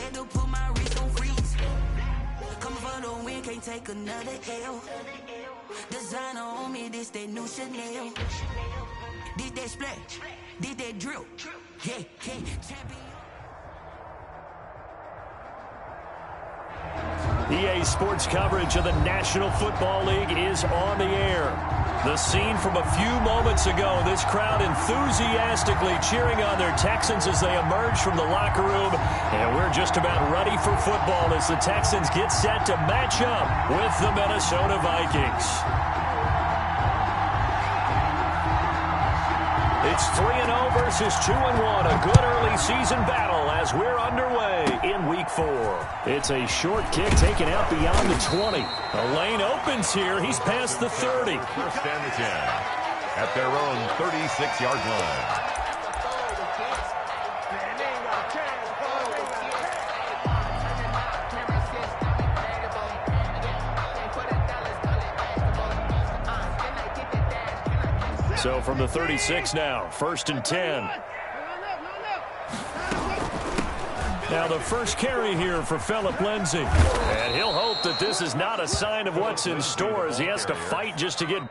Had to put my wrist on freeze. Come for the win, can't take another L. Designer on me, this that new Chanel. Did that splash, did that drill. Yeah, champion. EA Sports coverage of the National Football League is on the air. The scene from a few moments ago, this crowd enthusiastically cheering on their Texans as they emerge from the locker room. And we're just about ready for football as the Texans get set to match up with the Minnesota Vikings. It's 3-0 versus 2-1, a good early season battle as we're underway in Week 4. It's a short kick taken out beyond the 20. The lane opens here. He's past the 30. First and 10 at their own 36-yard line. So from the 36 now, first and 10. Now the first carry here for Phillip Lindsay. And he'll hope that this is not a sign of what's in store as he has to fight just to get...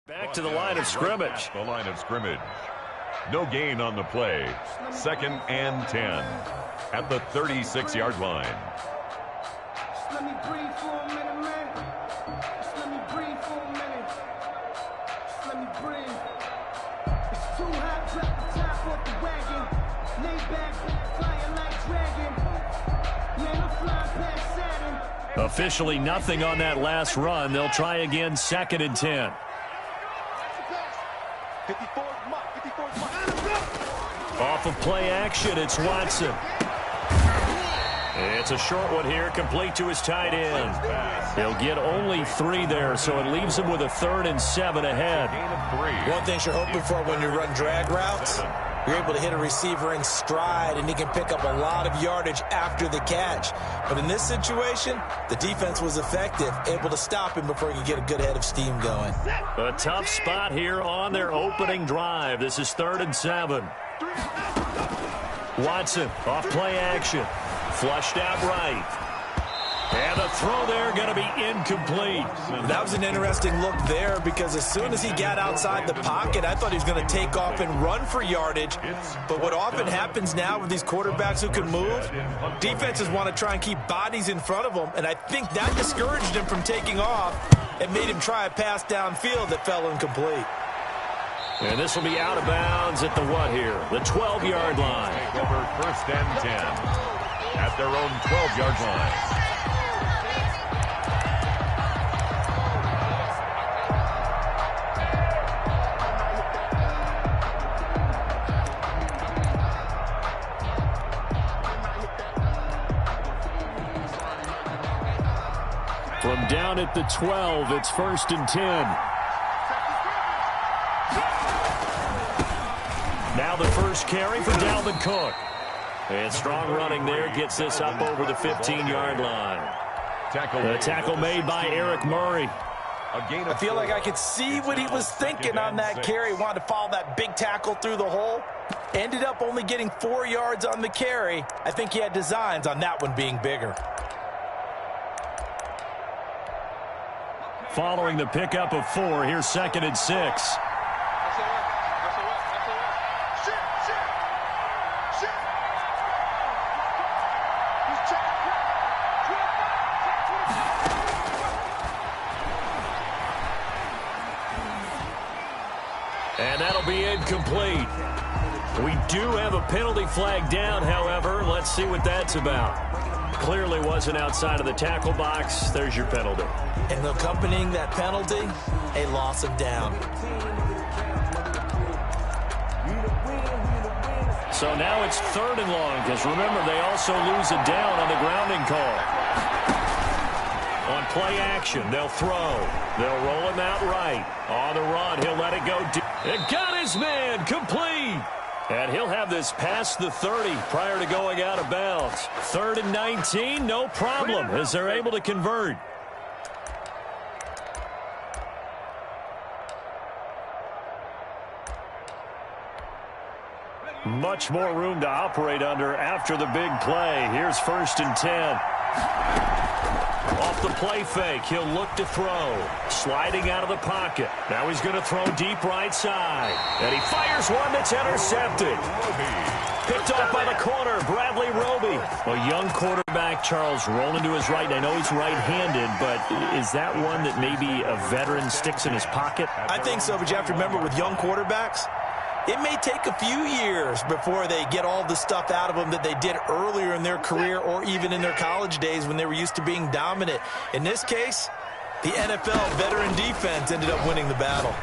Back to the line of scrimmage. The line of scrimmage. No gain on the play. Second and 10 at the 36-yard line. Just let me breathe for a minute, man. Just let me breathe for a minute. Just let me breathe. It's too hot, drop the top off the wagon. Lay back, flying like dragon. Man, I'm flying past Saturn. Officially nothing on that last run. They'll try again, second and 10. Off of play action, it's Watson. It's a short one here, complete to his tight end. He'll get only 3 there, so it leaves him with a 3rd and 7 ahead. One thing you're hoping for when you run drag routes, you're able to hit a receiver in stride, and he can pick up a lot of yardage after the catch. But in this situation, the defense was effective, able to stop him before he could get a good head of steam going. A tough spot here on their opening drive. This is 3rd and 7. Watson off play action. Flushed out right. And the throw there going to be incomplete. That was an interesting look there because as soon as he got outside the pocket, I thought he was going to take off and run for yardage. But what often happens now with these quarterbacks who can move, defenses want to try and keep bodies in front of them, and I think that discouraged him from taking off and made him try a pass downfield that fell incomplete. And this will be out of bounds at the what here? The 12-yard line. Take over first and 10 at their own 12-yard line. From down at the 12, it's 1st and 10. Now the first carry for Dalvin Cook. And strong running there gets this up over the 15-yard line. The tackle made by Eric Murray. I feel like I could see what he was thinking on that carry. Wanted to follow that big tackle through the hole. Ended up only getting 4 yards on the carry. I think he had designs on that one being bigger. following the pickup of 4. Here's 2nd and 6. And that'll be incomplete. We do have a penalty flag down, however. Let's see what that's about. Clearly wasn't outside of the tackle box. There's your penalty. And accompanying that penalty, a loss of down. So now it's 3rd and long, because remember, they also lose a down on the grounding call. On play action, they'll throw. They'll roll him out right. On the run, he'll let it go deep. And got his man, complete. And he'll have this past the 30 prior to going out of bounds. 3rd and 19, no problem, as they're able to convert. Much more room to operate under after the big play. Here's 1st and 10. Off the play fake, he'll look to throw. Sliding out of the pocket. Now he's going to throw deep right side. And he fires one that's intercepted. Picked off by the corner, Bradley Roby. A young quarterback, Charles, rolling to his right. And I know he's right-handed, but is that one that maybe a veteran sticks in his pocket? I think so, but you have to remember with young quarterbacks, it may take a few years before they get all the stuff out of them that they did earlier in their career or even in their college days when they were used to being dominant. In this case, the NFL veteran defense ended up winning the battle.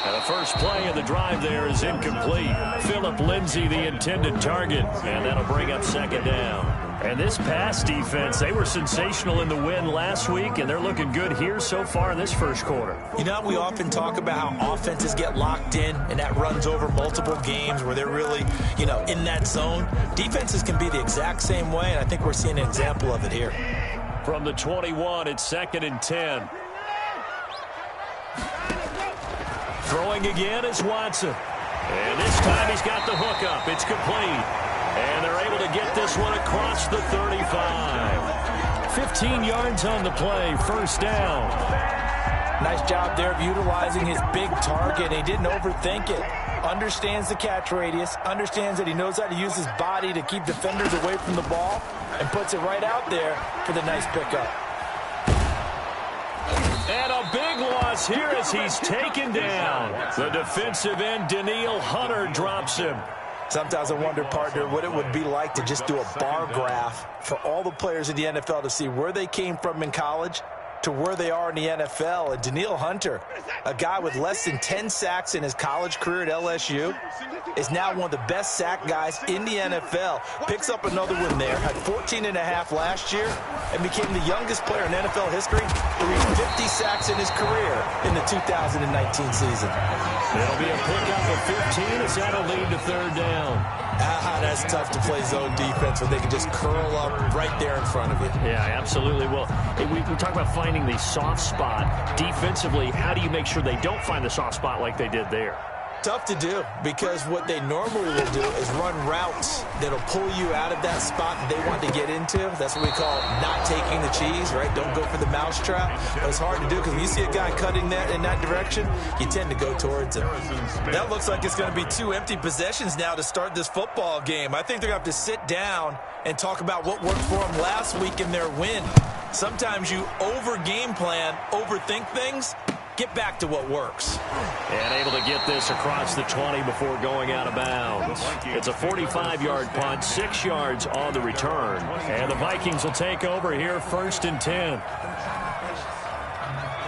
And the first play of the drive there is incomplete. Phillip Lindsay, the intended target, and that'll bring up 2nd down. And this pass defense, they were sensational in the win last week, and they're looking good here so far in this first quarter. You know, we often talk about how offenses get locked in, and that runs over multiple games where they're really, in that zone. Defenses can be the exact same way, and I think we're seeing an example of it here. From the 21, it's 2nd and 10. Throwing again is Watson. And this time he's got the hook up. It's complete. And they're able to get this one across the 35. 15 yards on the play, 1st down. Nice job there of utilizing his big target. He didn't overthink it. Understands the catch radius. Understands that he knows how to use his body to keep defenders away from the ball. And puts it right out there for the nice pickup. And a big loss here as he's taken down. The defensive end, Daniil Hunter, drops him. Sometimes I wonder, partner, what it would be like to just do a bar graph for all the players in the NFL to see where they came from in college to where they are in the NFL. And Daniil Hunter, a guy with less than 10 sacks in his college career at LSU, is now one of the best sack guys in the NFL. Picks up another one there, had 14.5 last year, and became the youngest player in NFL history to reach 50 sacks in his career in the 2019 season. It'll be a pickup of 15 as that'll lead to 3rd down. That's tough to play zone defense when they can just curl up right there in front of you. Yeah, absolutely. Well, we talk about finding the soft spot defensively. How do you make sure they don't find the soft spot like they did there? Tough to do, because what they normally will do is run routes that'll pull you out of that spot that they want to get into. That's what we call not taking the cheese, right? Don't go for the mousetrap. But it's hard to do because when you see a guy cutting that in that direction, you tend to go towards him. That looks like it's going to be 2 empty possessions now to start this football game. I think they're going to have to sit down and talk about what worked for them last week in their win. Sometimes you over-game plan, overthink things. Get back to what works. And able to get this across the 20 before going out of bounds. It's a 45-yard punt, 6 yards on the return. And the Vikings will take over here, 1st and 10.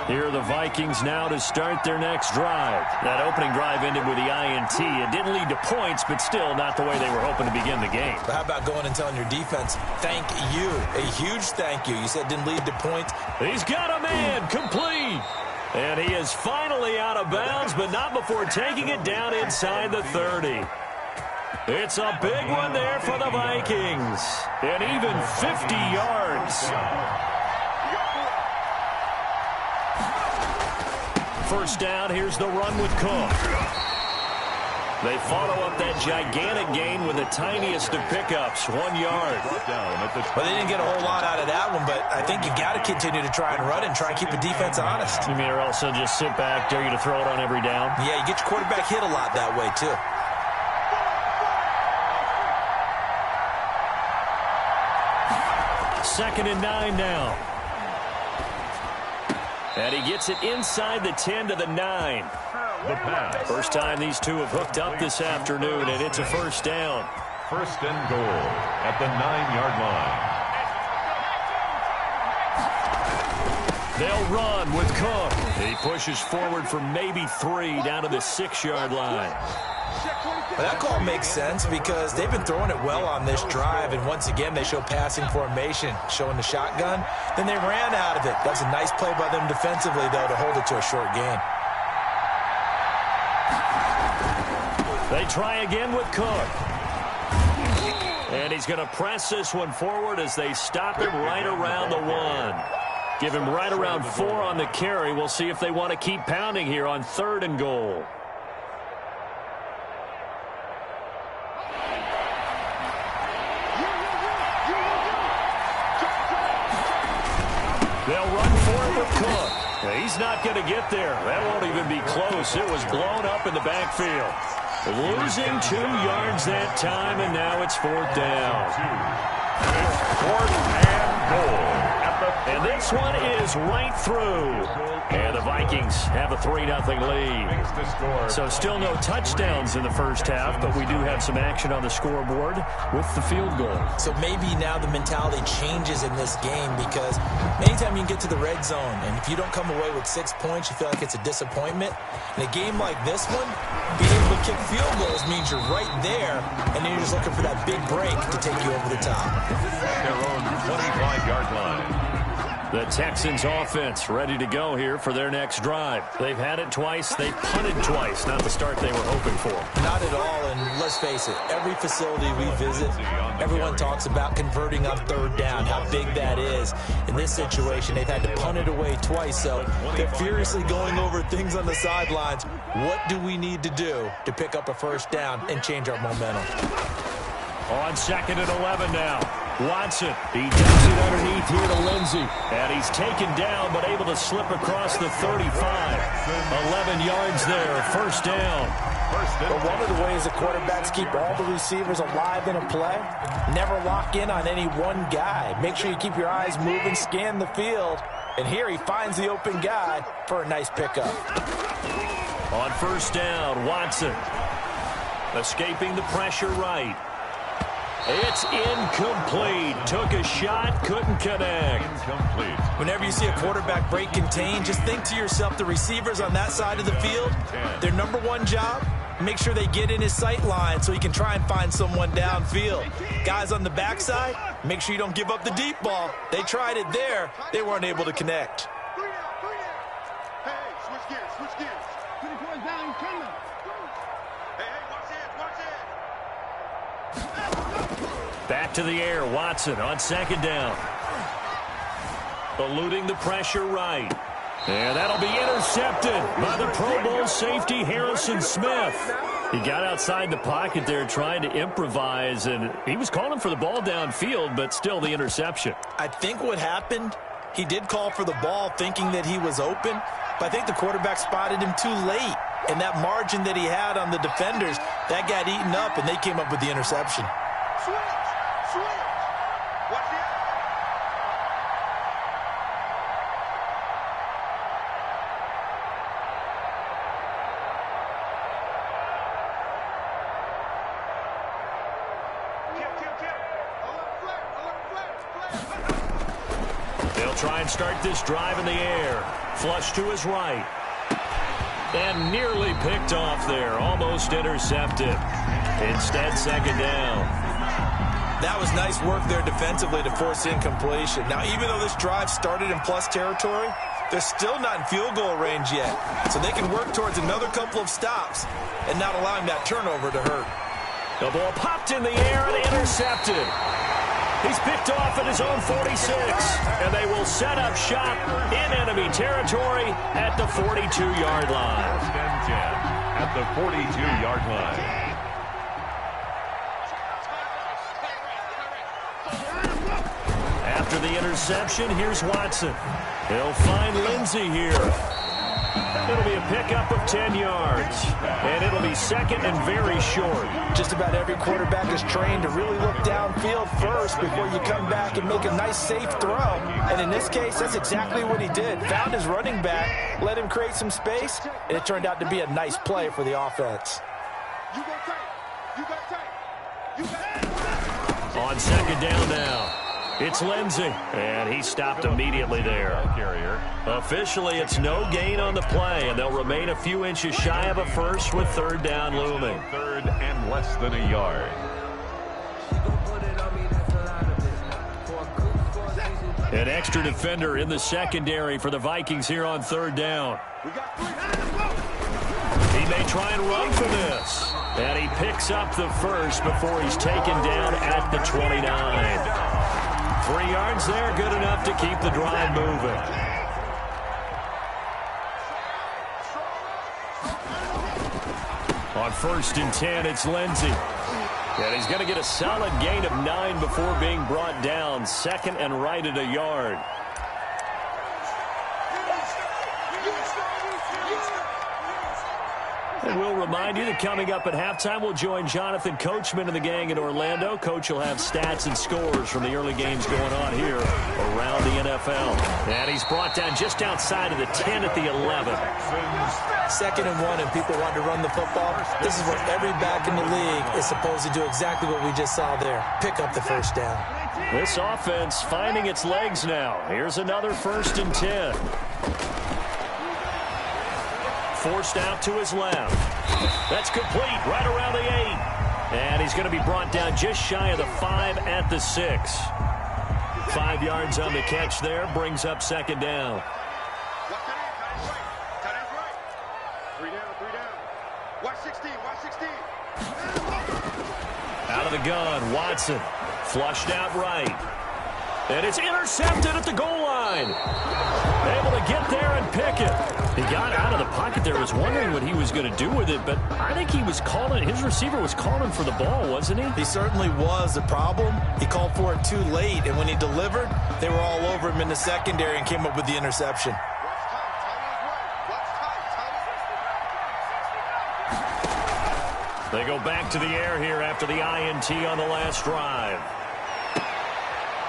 Here are the Vikings now to start their next drive. That opening drive ended with the INT. It didn't lead to points, but still not the way they were hoping to begin the game. But how about going and telling your defense, thank you, a huge thank you. You said it didn't lead to points. He's got a man, complete. And he is finally out of bounds, but not before taking it down inside the 30. It's a big one there for the Vikings. And even 50 yards. First down, here's the run with Cook. They follow up that gigantic gain with the tiniest of pickups, 1 yard. Well, they didn't get a whole lot out of that one, but I think you got to continue to try and run and try and keep the defense honest. You mean or also just sit back, dare you to throw it on every down? Yeah, you get your quarterback hit a lot that way, too. Second and 9 now. And he gets it inside the 10 to the 9. The pass. First time these two have hooked up this afternoon, and it's a first down. First and goal at the 9-yard line. They'll run with Cook. He pushes forward for maybe 3 down to the 6-yard line. Well, that call makes sense because they've been throwing it well on this drive, and once again they show passing formation, showing the shotgun. Then they ran out of it. That's a nice play by them defensively, though, to hold it to a short gain. They try again with Cook. And he's going to press this one forward as they stop him right around the 1. Give him right around 4 on the carry. We'll see if they want to keep pounding here on 3rd and goal. They'll run for it with Cook. He's not going to get there. That won't even be close. It was blown up in the backfield. Losing 2 yards that time, and now it's 4th down. Fourth and goal. And this one is right through. And the Vikings have a 3-0 lead. So still no touchdowns in the first half, but we do have some action on the scoreboard with the field goal. So maybe now the mentality changes in this game because anytime you can get to the red zone, and if you don't come away with 6 points, you feel like it's a disappointment. In a game like this one, being able to kick field goals means you're right there, and then you're just looking for that big break to take you over the top. Their own 25-yard line. The Texans offense ready to go here for their next drive. They've had it twice. They've punted twice. Not the start they were hoping for. Not at all, and let's face it, every facility we visit, everyone talks about converting on 3rd down, how big that is. In this situation, they've had to punt it away twice, so they're furiously going over things on the sidelines. What do we need to do to pick up a first down and change our momentum? On 2nd and 11 now. Watson, he does it underneath here to Lindsey. And he's taken down, but able to slip across the 35. 11 yards there, first down. But one of the ways the quarterbacks keep all the receivers alive in a play, never lock in on any one guy. Make sure you keep your eyes moving, scan the field. And here he finds the open guy for a nice pickup. On first down, Watson. Escaping the pressure right. It's incomplete. Took a shot, couldn't connect. Incomplete. Whenever you see a quarterback break contain, just think to yourself, the receivers on that side of the field, their number one job, make sure they get in his sight line so he can try and find someone downfield. Guys on the backside, make sure you don't give up the deep ball. They tried it there. They weren't able to connect. Hey, switch gears. Put it towards down, he's coming. Hey, watch it. Back to the air, Watson on 2nd down. Eluding the pressure right. And that'll be intercepted by the Pro Bowl safety Harrison Smith. He got outside the pocket there trying to improvise, and he was calling for the ball downfield, but still the interception. I think what happened, he did call for the ball thinking that he was open, but I think the quarterback spotted him too late. And that margin that he had on the defenders, that got eaten up, and they came up with the interception. Switch. Watch it. They'll try and start this drive in the air. Flush to his right. And nearly picked off there. Almost intercepted. Instead, 2nd down. That was nice work there defensively to force incompletion. Now, even though this drive started in plus territory, they're still not in field goal range yet. So they can work towards another couple of stops and not allowing that turnover to hurt. The ball popped in the air and intercepted. He's picked off at his own 46, and they will set up shop in enemy territory at the 42-yard line. First and 10. at the 42-yard line. After the interception, here's Watson. He'll find Lindsey here. It'll be a pickup of 10 yards. And it'll be second and very short. Just about every quarterback is trained to really look downfield first before you come back and make a nice, safe throw. And in this case, that's exactly what he did. Found his running back, let him create some space, and it turned out to be a nice play for the offense. On second down now. It's Lindsey, and he stopped immediately there. Officially, it's no gain on the play, and they'll remain a few inches shy of a first with third down looming. Third and less than a yard. An extra defender in the secondary for the Vikings here on third down. He may try and run for this. And he picks up the first before he's taken down at the 29. 3 yards there, good enough to keep the drive moving. On 1st and 10, it's Lindsey. And he's going to get a solid gain of 9 before being brought down. Second and right at a yard. And we'll remind you that coming up at halftime, we'll join Jonathan Coachman and the gang in Orlando. Coach will have stats and scores from the early games going on here around the NFL. And he's brought down just outside of the 10 at the 11. 2nd and 1, and people want to run the football. This is where every back in the league is supposed to do exactly what we just saw there. Pick up the first down. This offense finding its legs now. Here's another 1st and 10. Forced out to his left. That's complete right around the 8. And he's going to be brought down just shy of the 5 at the 6. 5 yards on the catch there. Brings up second down. Out of the gun, Watson. Flushed out right. And it's intercepted at the goal line. Able to get there and pick it. He got out of the pocket there. Was wondering what he was going to do with it, but I think he was calling, his receiver was calling for the ball, wasn't he? He certainly was. The problem, he called for it too late, and when he delivered, they were all over him in the secondary and came up with the interception. They go back to the air here after the INT on the last drive.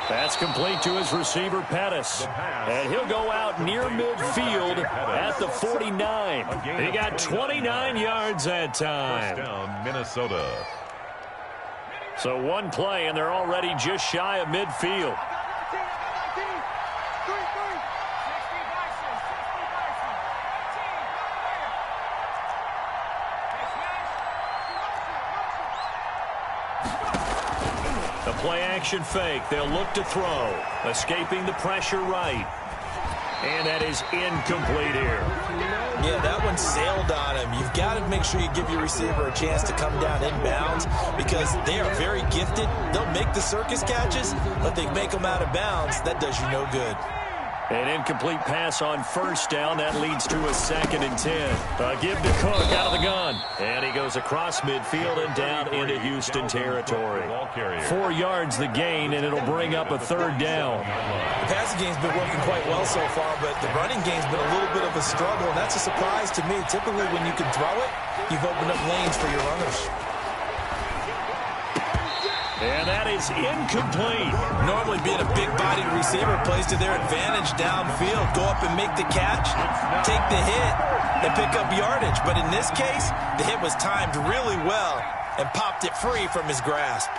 That's complete to his receiver, Pettis. And he'll go out near midfield at the 49. He got 29 yards that time. First down, Minnesota. So one play, and they're already just shy of midfield. Play-action fake. They'll look to throw. Escaping the pressure right. And that is incomplete here. Yeah, that one sailed on him. You've got to make sure you give your receiver a chance to come down inbounds because they are very gifted. They'll make the circus catches, but they make them out of bounds. That does you no good. An incomplete pass on first down. That leads to a 2nd and 10. Give to Cook out of the gun. And he goes across midfield and down into Houston territory. 4 yards the gain, and it'll bring up a 3rd down. The passing game's been working quite well so far, but the running game's been a little bit of a struggle, and that's a surprise to me. Typically, when you can throw it, you've opened up lanes for your runners. And that is incomplete. Normally being a big-bodied receiver plays to their advantage downfield. Go up and make the catch, take the hit, and pick up yardage. But in this case, the hit was timed really well and popped it free from his grasp.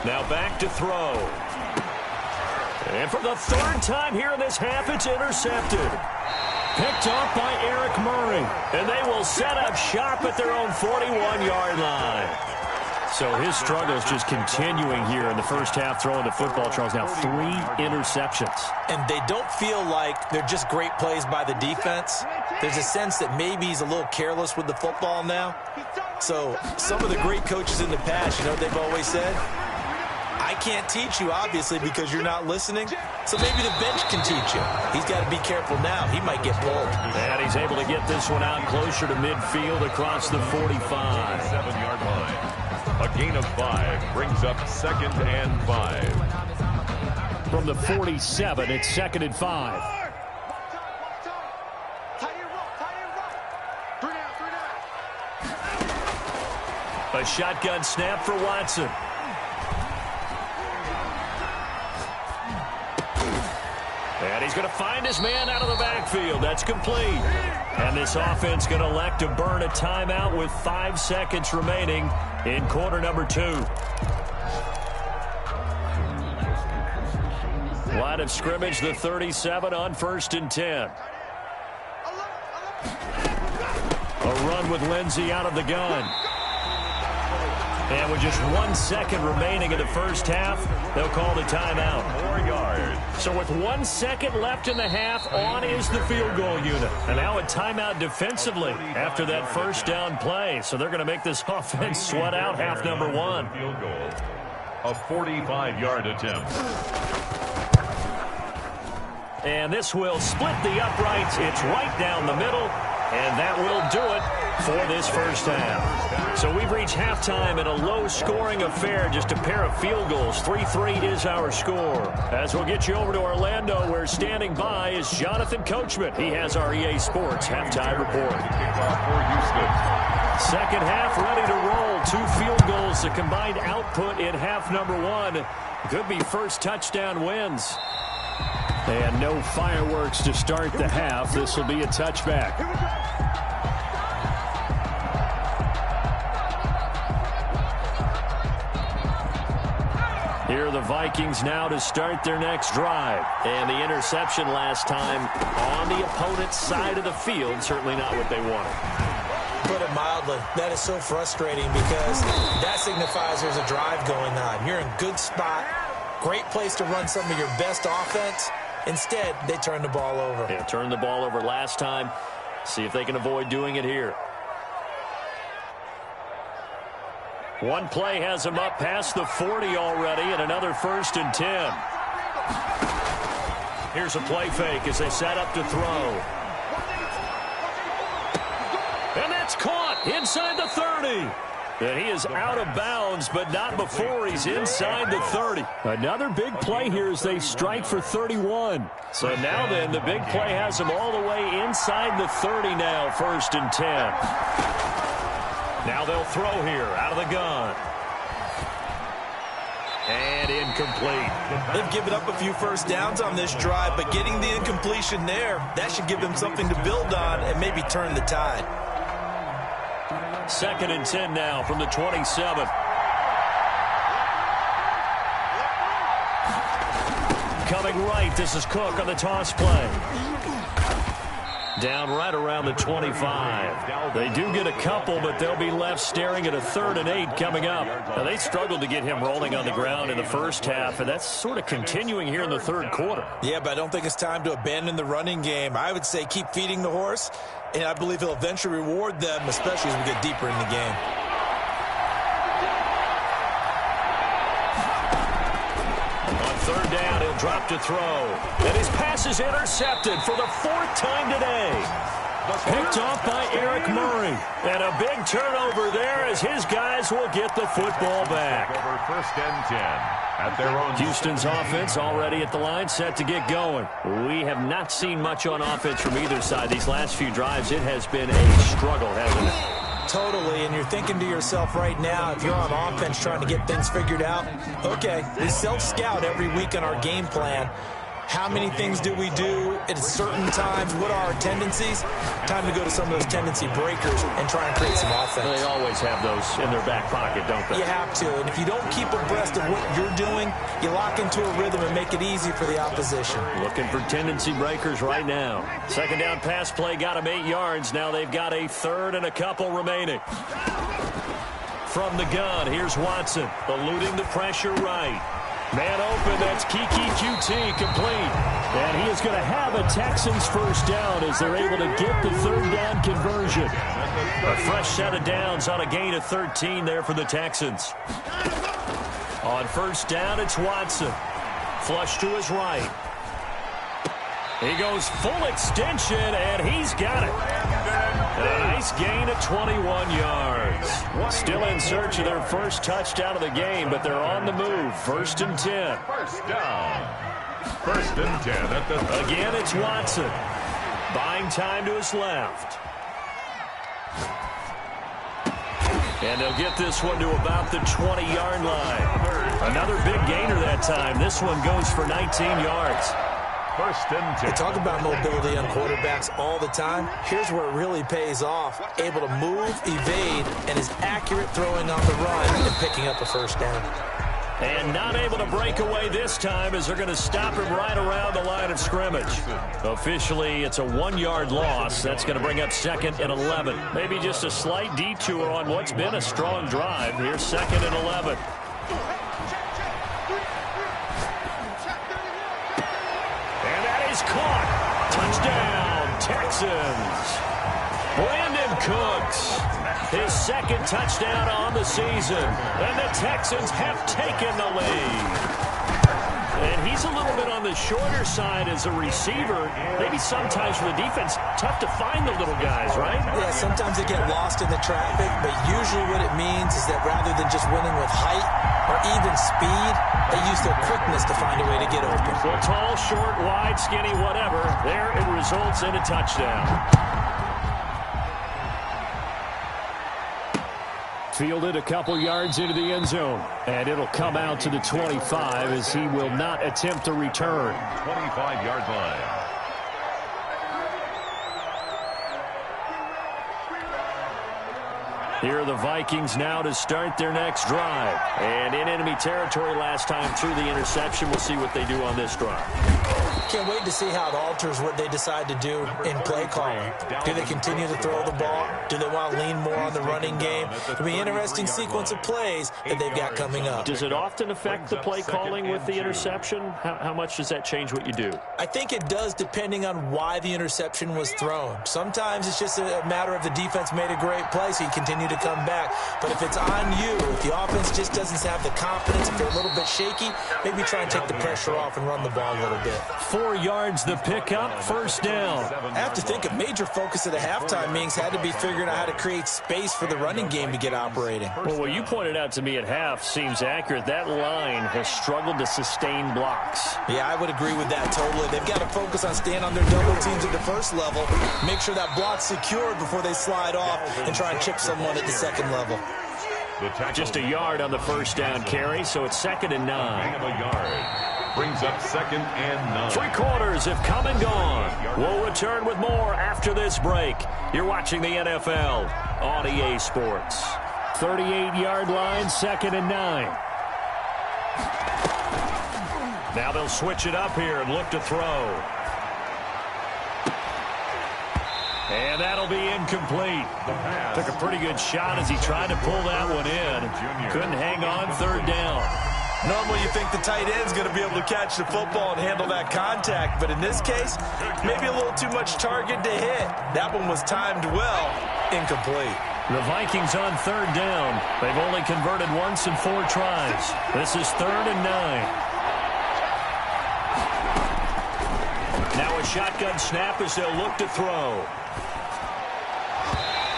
Now back to throw. And for the 3rd time here in this half, it's intercepted. Picked off by Eric Murray. And they will set up shop at their own 41-yard line. So his struggle is just continuing here in the first half, throwing the football, Charles. Now 3 interceptions. And they don't feel like they're just great plays by the defense. There's a sense that maybe he's a little careless with the football now. So some of the great coaches in the past, you know what they've always said? I can't teach you, obviously, because you're not listening. So maybe the bench can teach you. He's got to be careful now. He might get pulled. And he's able to get this one out closer to midfield across the 45. 7-yard line. A gain of 5 brings up 2nd and 5. From the 47, it's 2nd and 5. A shotgun snap for Watson. And he's going to find his man out of the backfield. That's complete. And this offense going to elect to burn a timeout with 5 seconds remaining in quarter number 2. Line of scrimmage, the 37 on 1st and 10. A run with Lindsey out of the gun. And with just 1 second remaining in the first half, they'll call the timeout. 4 yards. So with 1 second left in the half, on is the field goal unit. And now a timeout defensively after that first down play. So they're going to make this offense sweat out half number 1. Field goal. A 45-yard attempt. And this will split the uprights. It's right down the middle. And that will do it for this first half. So we've reached halftime in a low-scoring affair, just a pair of field goals. 3-3 is our score. As we'll get you over to Orlando, where standing by is Jonathan Coachman. He has our EA Sports halftime report. Kickoff for Houston. Second half ready to roll. 2 field goals, the combined output in half number 1. Could be first touchdown wins. And no fireworks to start the half. This will be a touchback. Here are the Vikings now to start their next drive. And the interception last time on the opponent's side of the field. Certainly not what they wanted. Put it mildly, that is so frustrating because that signifies there's a drive going on. You're in a good spot. Great place to run some of your best offense. Instead, they turn the ball over. Yeah, turned the ball over last time. See if they can avoid doing it here. One play has them up past the 40 already, and another 1st and 10. Here's a play fake as they set up to throw. And that's caught inside the 30. And he is out of bounds, but not before he's inside the 30. Another big play here as they strike for 31. So now then, the big play has them all the way inside the 30 now, 1st and 10. Now they'll throw here out of the gun. And incomplete. They've given up a few first downs on this drive, but getting the incompletion there, that should give them something to build on and maybe turn the tide. 2nd and 10 now from the 27. Coming right, this is Cook on the toss play. Down right around the 25. They do get a couple, but they'll be left staring at a 3rd and 8 coming up. Now, they struggled to get him rolling on the ground in the first half, and that's sort of continuing here in the 3rd quarter. Yeah, but I don't think it's time to abandon the running game. I would say keep feeding the horse, and I believe he'll eventually reward them, especially as we get deeper in the game. On 3rd down, he'll drop to throw. And his pass is intercepted for the 4th time today. Picked off by Eric Murray. And a big turnover there as his guys will get the football back. Over 1st and 10 at their own. Houston's offense already at the line, set to get going. We have not seen much on offense from either side. These last few drives, it has been a struggle, hasn't it? Totally, and you're thinking to yourself right now, if you're on offense trying to get things figured out, okay, we self-scout every week on our game plan. How many things do we do at certain times? What are our tendencies? Time to go to some of those tendency breakers and try and create some offense. They always have those in their back pocket, don't they? You have to, and if you don't keep abreast of what you're doing, you lock into a rhythm and make it easy for the opposition. Looking for tendency breakers right now. 2nd down pass play got them 8 yards. Now they've got a 3rd and a couple remaining. From the gun, here's Watson, eluding the pressure right. Man open, that's Kiki QT complete. And he is going to have a Texans first down as they're able to get the third down conversion. A fresh set of downs on a gain of 13 there for the Texans. On first down, it's Watson. Flush to his right. He goes full extension, and he's got it. A nice gain of 21 yards. Still in search of their first touchdown of the game, but they're on the move. 1st and 10. First down. 1st and 10 at the... Again, it's Watson. Buying time to his left. And they'll get this one to about the 20-yard line. Another big gainer that time. This one goes for 19 yards. 1st and 10. They talk about mobility on quarterbacks all the time. Here's where it really pays off. Able to move, evade, and is accurate throwing on the run and picking up a first down. And not able to break away this time as they're going to stop him right around the line of scrimmage. Officially, it's a 1-yard loss. That's going to bring up 2nd and 11. Maybe just a slight detour on what's been a strong drive. Here's 2nd and 11. Caught. Touchdown, Texans. Brandon Cooks, his 2nd touchdown on the season. And the Texans have taken the lead. And he's a little bit on the shorter side as a receiver. Maybe sometimes for the defense, tough to find the little guys, right? Yeah, sometimes they get lost in the traffic, but usually what it means is that rather than just winning with height or even speed, they use their quickness to find a way to get open. Well, tall, short, wide, skinny, whatever. There it results in a touchdown. Fielded a couple yards into the end zone. And it'll come out to the 25 as he will not attempt a return. 25-yard line. Here are the Vikings now to start their next drive. And in enemy territory last time through the interception. We'll see what they do on this drive. Can't wait to see how it alters what they decide to do in play calling. Do they continue to throw the ball? Do they want to lean more on the running game? It'll be an interesting sequence of plays that they've got coming up. Does it often affect the play calling with the interception? How much does that change what you do? I think it does depending on why the interception was thrown. Sometimes it's just a matter of the defense made a great play, so you continue to come back. But if it's on you, if the offense just doesn't have the confidence, if they're a little bit shaky, maybe try and take the pressure off and run the ball a little bit. 4 yards the pickup, 1st down. I have to think a major focus of the halftime meetings had to be figuring out how to create space for the running game to get operating. Well, what you pointed out to me at half seems accurate. That line has struggled to sustain blocks. Yeah, I would agree with that totally. They've got to focus on staying on their double teams at the first level, make sure that block's secured before they slide off and try and chip someone at the second level. Just a yard on the first down carry, so it's 2nd and 9. Brings up 2nd and 9. 3 quarters have come and gone. We'll return with more after this break. You're watching the NFL on EA Sports. 38-yard line, 2nd and 9. Now they'll switch it up here and look to throw. And that'll be incomplete. Took a pretty good shot as he tried to pull that one in. Couldn't hang on, 3rd down. Normally you think the tight end's going to be able to catch the football and handle that contact, but in this case, maybe a little too much target to hit. That one was timed well, incomplete. The Vikings on 3rd down. They've only converted once in 4 tries. This is 3rd and 9. Now a shotgun snap as they'll look to throw.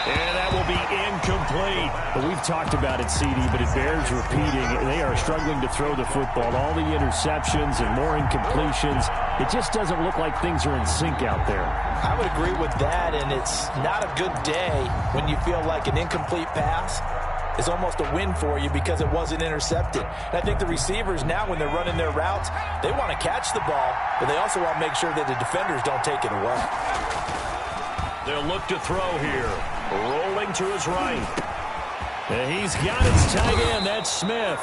And that will be incomplete. Well, we've talked about it, CD, but it bears repeating. They are struggling to throw the football. All the interceptions and more incompletions. It just doesn't look like things are in sync out there. I would agree with that, and it's not a good day when you feel like an incomplete pass is almost a win for you because it wasn't intercepted. And I think the receivers now, when they're running their routes, they want to catch the ball, but they also want to make sure that the defenders don't take it away. They'll look to throw here. Rolling to his right. And he's got his tight end. That's Smith.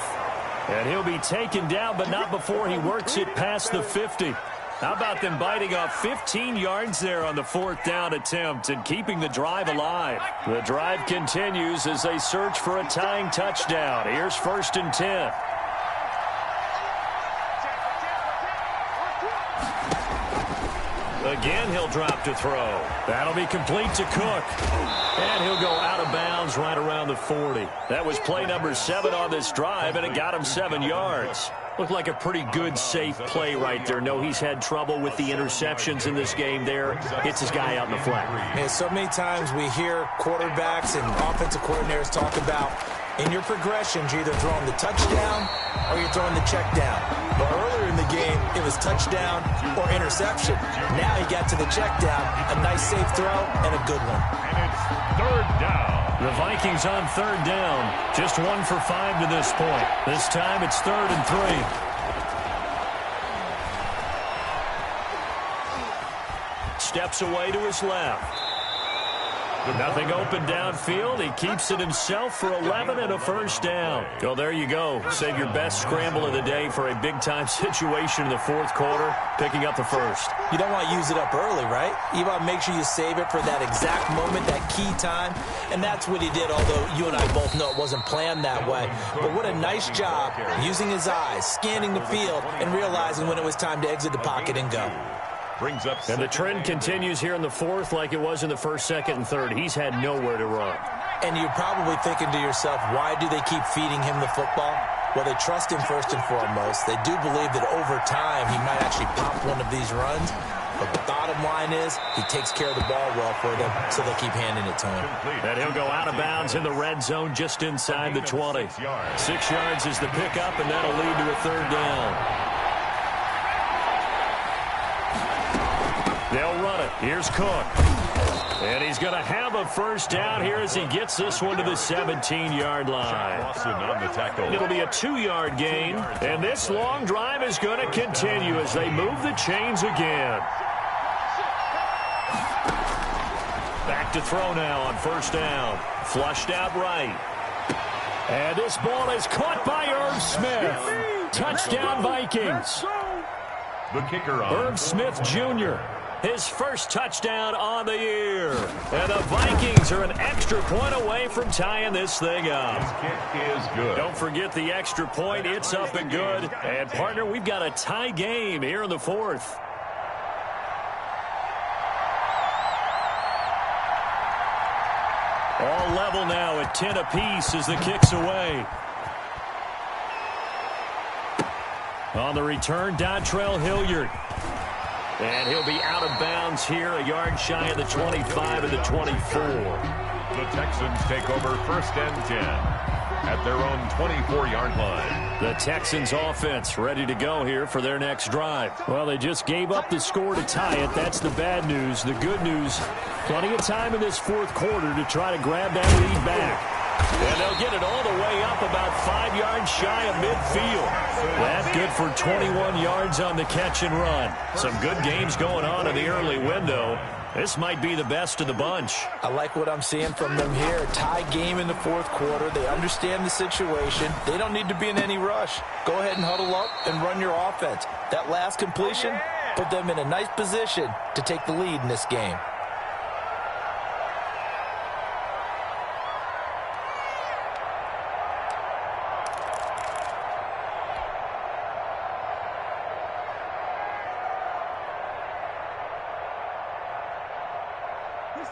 And he'll be taken down, but not before he works it past the 50. How about them biting off 15 yards there on the 4th down attempt and keeping the drive alive? The drive continues as they search for a tying touchdown. Here's 1st and 10. Again, he'll drop to throw. That'll be complete to Cook. And he'll go out of bounds right around the 40. That was play number 7 on this drive, and it got him 7 yards. Looked like a pretty good, safe play right there. No, he's had trouble with the interceptions in this game there. Hits his guy out in the flat. Yeah, so many times we hear quarterbacks and offensive coordinators talk about in your progressions, you're either throwing the touchdown or you're throwing the check down. But earlier in the game, it was touchdown or interception. Now he got to the check down, a nice safe throw, and a good one. And it's 3rd down. The Vikings on 3rd down. Just 1 for 5 to this point. This time it's 3rd and 3. Steps away to his left. Nothing open downfield. He keeps it himself for 11 and a first down. Well, there you go. Save your best scramble of the day for a big-time situation in the 4th quarter, picking up the first. You don't want to use it up early, right? You want to make sure you save it for that exact moment, that key time, and that's what he did, although you and I both know it wasn't planned that way. But what a nice job using his eyes, scanning the field, and realizing when it was time to exit the pocket and go. Brings up and the trend continues here in the 4th like it was in the 1st, 2nd, and 3rd. He's had nowhere to run. And you're probably thinking to yourself, why do they keep feeding him the football? Well, they trust him first and foremost. They do believe that over time he might actually pop one of these runs. But the bottom line is he takes care of the ball well for them, so they keep handing it to him. And he'll go out of bounds in the red zone just inside the 20. 6 yards is the pickup, and that'll lead to a 3rd down. They'll run it. Here's Cook. And he's going to have a first down here as he gets this one to the 17-yard line. On the tackle. It'll be a 2-yard gain. And this long drive is going to continue as they move the chains again. Back to throw now on first down. Flushed out right. And this ball is caught by Irv Smith. Touchdown Vikings. The kicker on. Irv Smith Jr., his first touchdown on the year. And the Vikings are an extra point away from tying this thing up. His kick is good. Don't forget the extra point. It's up and good. And, partner, we've got a tie game here in the 4th. All level now at 10 apiece as the kick's away. On the return, Dontrell Hilliard. And he'll be out of bounds here, a yard shy of the 25 and the 24. The Texans take over 1st and 10 at their own 24-yard line. The Texans offense ready to go here for their next drive. Well, they just gave up the score to tie it. That's the bad news. The good news, plenty of time in this 4th quarter to try to grab that lead back. And they'll get it all the way up about 5 yards shy of midfield. That's good for 21 yards on the catch and run. Some good games going on in the early window. This might be the best of the bunch. I like what I'm seeing from them here. A tie game in the 4th quarter. They understand the situation. They don't need to be in any rush. Go ahead and huddle up and run your offense. That last completion put them in a nice position to take the lead in this game.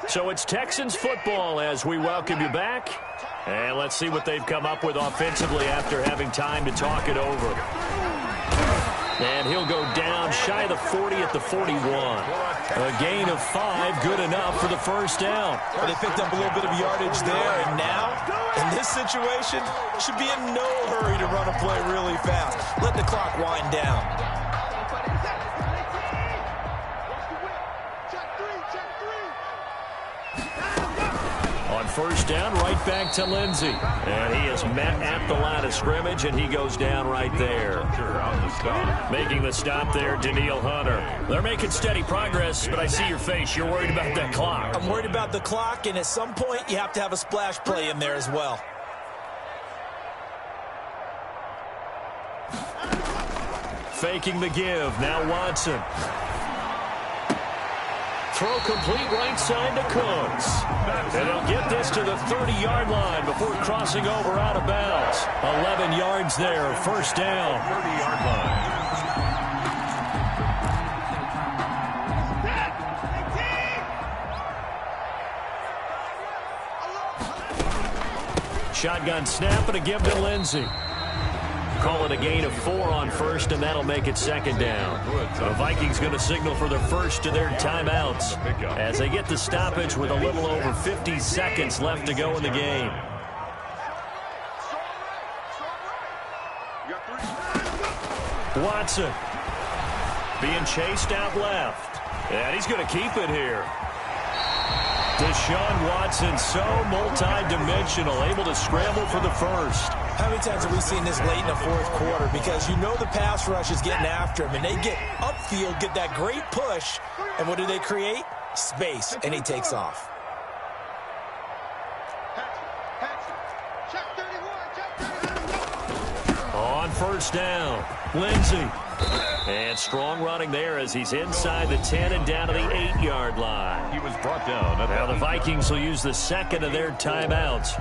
So it's Texans football as we welcome you back. And let's see what they've come up with offensively after having time to talk it over. And he'll go down shy of the 40 at the 41. A gain of 5, good enough for the first down. Well, they picked up a little bit of yardage there, and now, in this situation, should be in no hurry to run a play really fast. Let the clock wind down. On first down, right back to Lindsey. And he is met at the line of scrimmage, and he goes down right there. Making the stop there, Danielle Hunter. They're making steady progress, but I see your face. You're worried about that clock. I'm worried about the clock, and at some point, you have to have a splash play in there as well. Faking the give. Now Watson. Throw complete right side to Cooks. And he'll get this to the 30-yard line before crossing over out of bounds. 11 yards there, first down. 30-yard line. shotgun snap and a give to Lindsey. Call it a gain of 4 on first, and that'll make it second down. The Vikings going to signal for the first of their timeouts as they get the stoppage with a little over 50 seconds left to go in the game. Watson being chased out left, and he's going to keep it here. Deshaun Watson, so multi-dimensional, able to scramble for the first. How many times have we seen this late in the fourth quarter? Because you know the pass rush is getting after him, and they get upfield, get that great push, and what do they create? Space, and he takes off. On first down, Lindsey. And strong running there as he's inside the 10 and down to the 8-yard line. He was brought down. Now the Vikings will use the second of their timeouts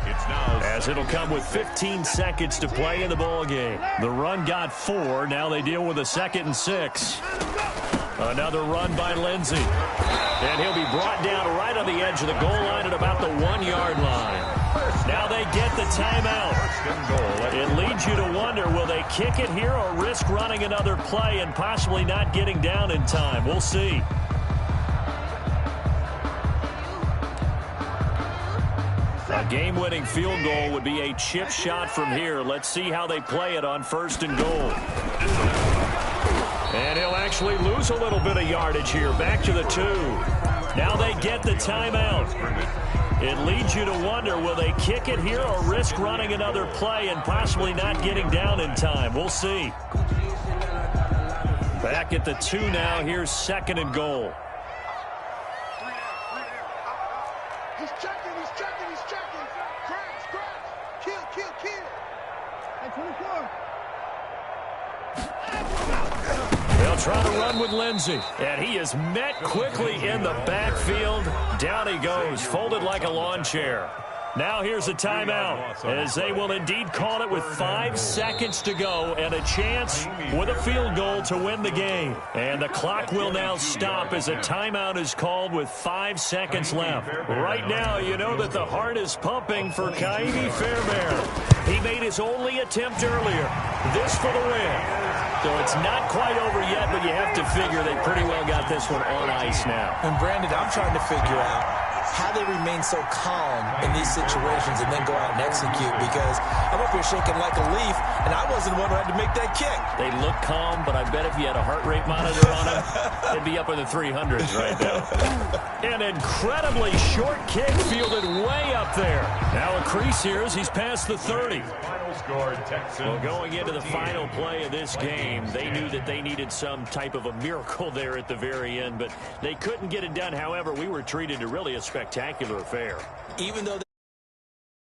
as it'll come with 15 seconds to play in the ball game. The run got 4. Now they deal with a 2nd and 6. Another run by Lindsey. And he'll be brought down right on the edge of the goal line at about the 1-yard line. Now they get the timeout. It leads you to wonder, will they kick it here or risk running another play and possibly not getting down in time? We'll see. A game-winning field goal would be a chip shot from here. Let's see how they play it on first and goal. And he'll actually lose a little bit of yardage here. Back to the 2. Now they get the timeout. It leads you to wonder, will they kick it here or risk running another play and possibly not getting down in time? We'll see. Back at the 2 now. Here's 2nd and goal. He's checking. Scratch. Kill. Hey, 24. They'll try to run with Lindsey, and he is met quickly in the backfield. Down he goes, folded like a lawn chair. Now here's a timeout, as they will indeed call it with 5 seconds to go and a chance with a field goal to win the game. And the clock will now stop as a timeout is called with 5 seconds left. Right now, you know that the heart is pumping for Kaimi Fairbairn. He made his only attempt earlier. This for the win. So it's not quite over yet, but you have to figure they pretty well got this one on ice now. And Brandon, I'm trying to figure out how they remain so calm in these situations and then go out and execute, because I'm up here shaking like a leaf, and I wasn't the one who had to make that kick. They look calm, but I bet if you had a heart rate monitor on them, they'd be up in the 300s right now. An incredibly short kick fielded way up there. Now a crease here as he's past the 30. Well, going into the final play of this game, they knew that they needed some type of a miracle there at the very end, but they couldn't get it done. However, we were treated to really a spectacular affair. Even though